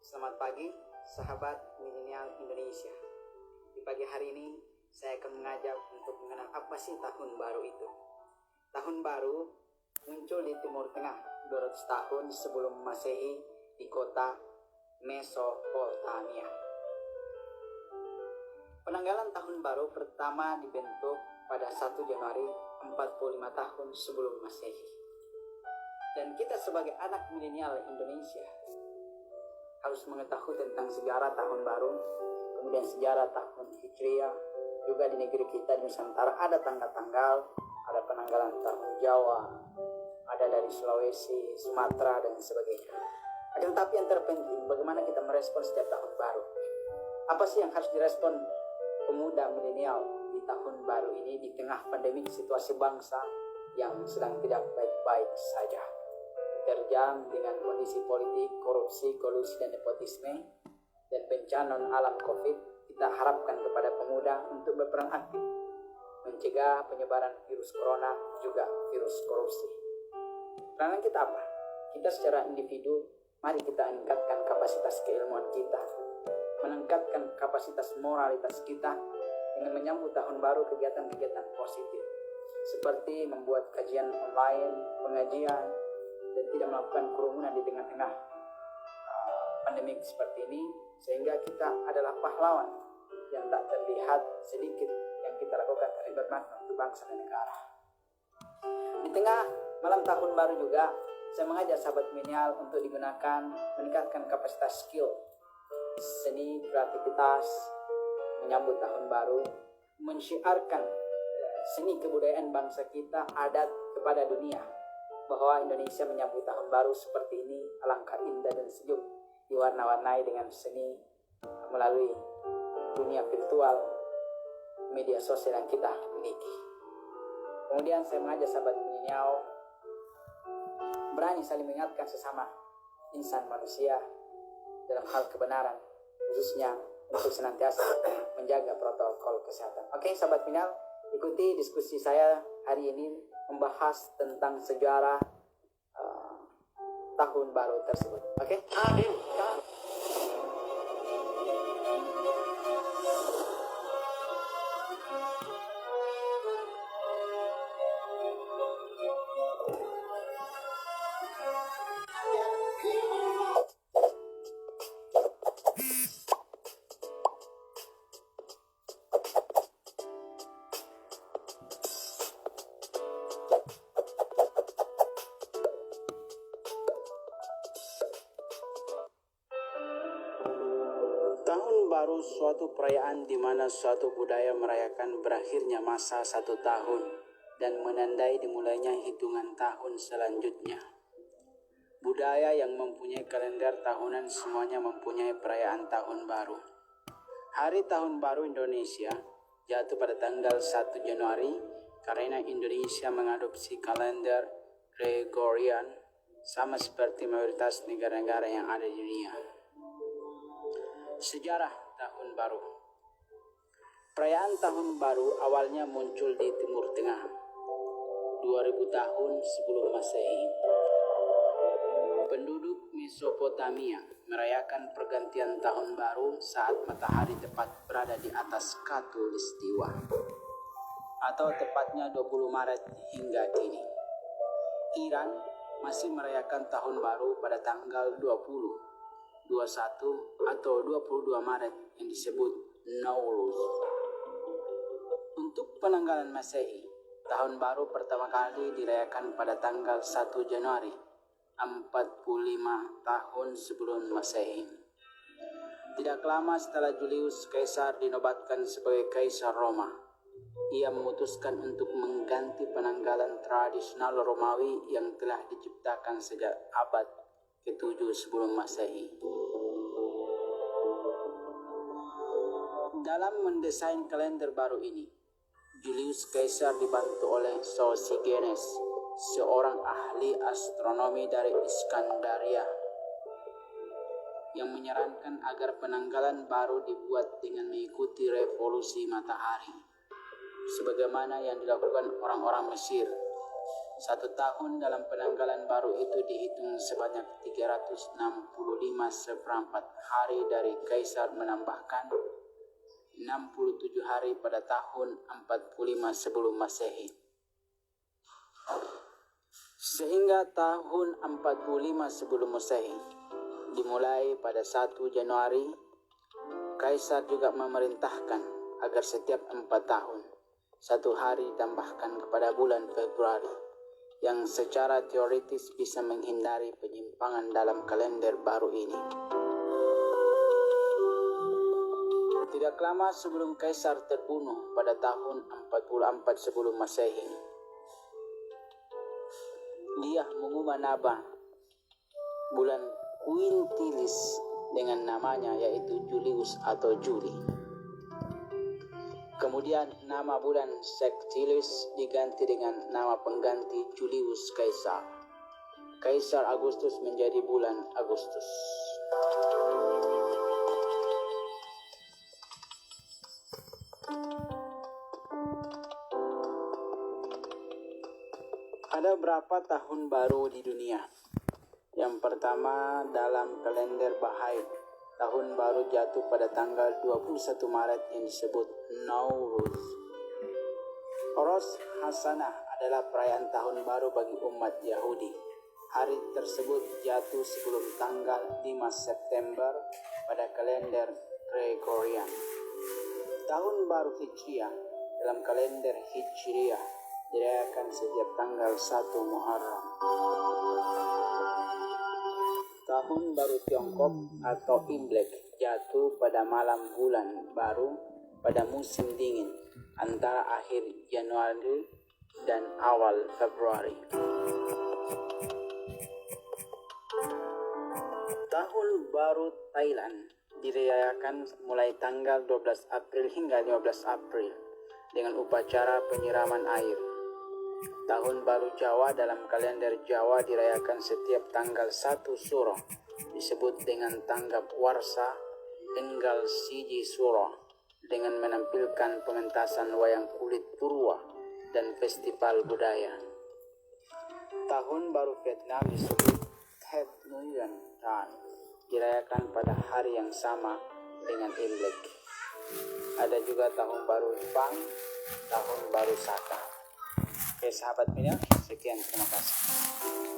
Selamat pagi, sahabat milenial Indonesia. Di pagi hari ini, saya akan mengajak untuk mengenal apa sih tahun baru itu. Tahun baru muncul di Timur Tengah 200 tahun sebelum Masehi di kota Mesopotamia. Penanggalan tahun baru pertama dibentuk pada 1 Januari 45 tahun sebelum Masehi. Dan kita sebagai anak milenial Indonesia harus mengetahui tentang sejarah tahun baru, kemudian sejarah tahun Hijriah. Juga di negeri kita di Nusantara ada tanggal-tanggal, ada penanggalan tahun Jawa, ada dari Sulawesi, Sumatera, dan sebagainya. Akan tetapi yang terpenting, bagaimana kita merespon setiap tahun baru. Apa sih yang harus direspon pemuda milenial di tahun baru ini di tengah pandemi situasi bangsa yang sedang tidak baik-baik saja, terjang dengan kondisi politik, korupsi, kolusi, dan nepotisme, dan bencana alam COVID. Kita harapkan kepada pemuda untuk berperan aktif mencegah penyebaran virus corona, juga virus korupsi. Peranan kita apa? Kita secara individu, mari kita meningkatkan kapasitas keilmuan kita, meningkatkan kapasitas moralitas kita dengan menyambut tahun baru kegiatan-kegiatan positif, seperti membuat kajian online, pengajian, dan tidak melakukan kerumunan di tengah-tengah pandemik seperti ini, sehingga kita adalah pahlawan yang tak terlihat sedikit yang kita lakukan tapi bermakna untuk bangsa dan negara. Di tengah malam tahun baru juga, saya mengajak sahabat milenial untuk digunakan meningkatkan kapasitas skill, seni, kreativitas, menyambut tahun baru, mensyiarkan seni kebudayaan bangsa kita, adat kepada dunia, bahwa Indonesia menyambut tahun baru seperti ini alangkah indah dan sejuk, diwarna-warnai dengan seni melalui dunia virtual, media sosial yang kita miliki. Kemudian saya mengajak sahabat milenial berani saling mengingatkan sesama insan manusia dalam hal kebenaran, khususnya untuk senantiasa menjaga protokol kesehatan. Oke, sahabat milenial, ikuti diskusi saya hari ini membahas tentang sejarah tahun baru tersebut. Oke? Tahun baru suatu perayaan di mana suatu budaya merayakan berakhirnya masa 1 tahun dan menandai dimulainya hitungan tahun selanjutnya. Budaya yang mempunyai kalender tahunan semuanya mempunyai perayaan tahun baru. Hari tahun baru Indonesia jatuh pada tanggal 1 Januari karena Indonesia mengadopsi kalender Gregorian sama seperti mayoritas negara-negara yang ada di dunia. Sejarah tahun baru. Perayaan tahun baru awalnya muncul di Timur Tengah 2000 tahun sebelum Masehi. Penduduk Mesopotamia merayakan pergantian tahun baru saat matahari tepat berada di atas khatulistiwa, atau tepatnya 20 Maret hingga kini. Iran masih merayakan tahun baru pada tanggal 20, 21 atau 22 Maret yang disebut Nowruz. Untuk penanggalan Masehi, tahun baru pertama kali dirayakan pada tanggal 1 Januari 45 tahun sebelum Masehi. Tidak lama setelah Julius Caesar dinobatkan sebagai Kaisar Roma, ia memutuskan untuk mengganti penanggalan tradisional Romawi yang telah diciptakan sejak abad ke-7 sebelum Masehi. Dalam mendesain kalender baru ini, Julius Caesar dibantu oleh Sosigenes, seorang ahli astronomi dari Iskandaria, yang menyarankan agar penanggalan baru dibuat dengan mengikuti revolusi matahari, sebagaimana yang dilakukan orang-orang Mesir. Satu tahun dalam penanggalan baru itu dihitung sebanyak 365 seperempat hari dari Kaisar, menambahkan 67 hari pada tahun 45 sebelum Masehi. Sehingga tahun 45 sebelum Masehi dimulai pada 1 Januari, Kaisar juga memerintahkan agar setiap 4 tahun satu hari ditambahkan kepada bulan Februari, yang secara teoritis bisa menghindari penyimpangan dalam kalender baru ini. Tidak lama sebelum Kaisar terbunuh pada tahun 44 sebelum Masehi, dia mengubah nama bulan Quintilis dengan namanya, yaitu Julius atau Juli. Kemudian nama bulan Sextilis diganti dengan nama pengganti Julius Caesar. Kaisar Agustus menjadi bulan Agustus. Ada berapa tahun baru di dunia? Yang pertama, dalam kalender Bahai, tahun baru jatuh pada tanggal 21 Maret yang disebut Nowruz. Rosh Hashanah adalah perayaan tahun baru bagi umat Yahudi. Hari tersebut jatuh sebelum tanggal 5 September pada kalender Gregorian. Tahun baru Hijriah dalam kalender Hijriah dirayakan setiap tanggal 1 Muharram. Tahun baru Tiongkok atau Imlek jatuh pada malam bulan baru pada musim dingin antara akhir Januari dan awal Februari. Tahun baru Thailand dirayakan mulai tanggal 12 April hingga 15 April dengan upacara penyiraman air. Tahun baru Jawa dalam kalender Jawa dirayakan setiap tanggal 1 Suro, disebut dengan tanggap Warsa Enggal Siji Suro, dengan menampilkan pementasan wayang kulit Purwa dan festival budaya. Tahun baru Vietnam disebut Tet Nguyen Tan, dirayakan pada hari yang sama dengan Imlek. Ada juga tahun baru Jepang, tahun baru Saka. Oke sahabat media, sekian, terima kasih.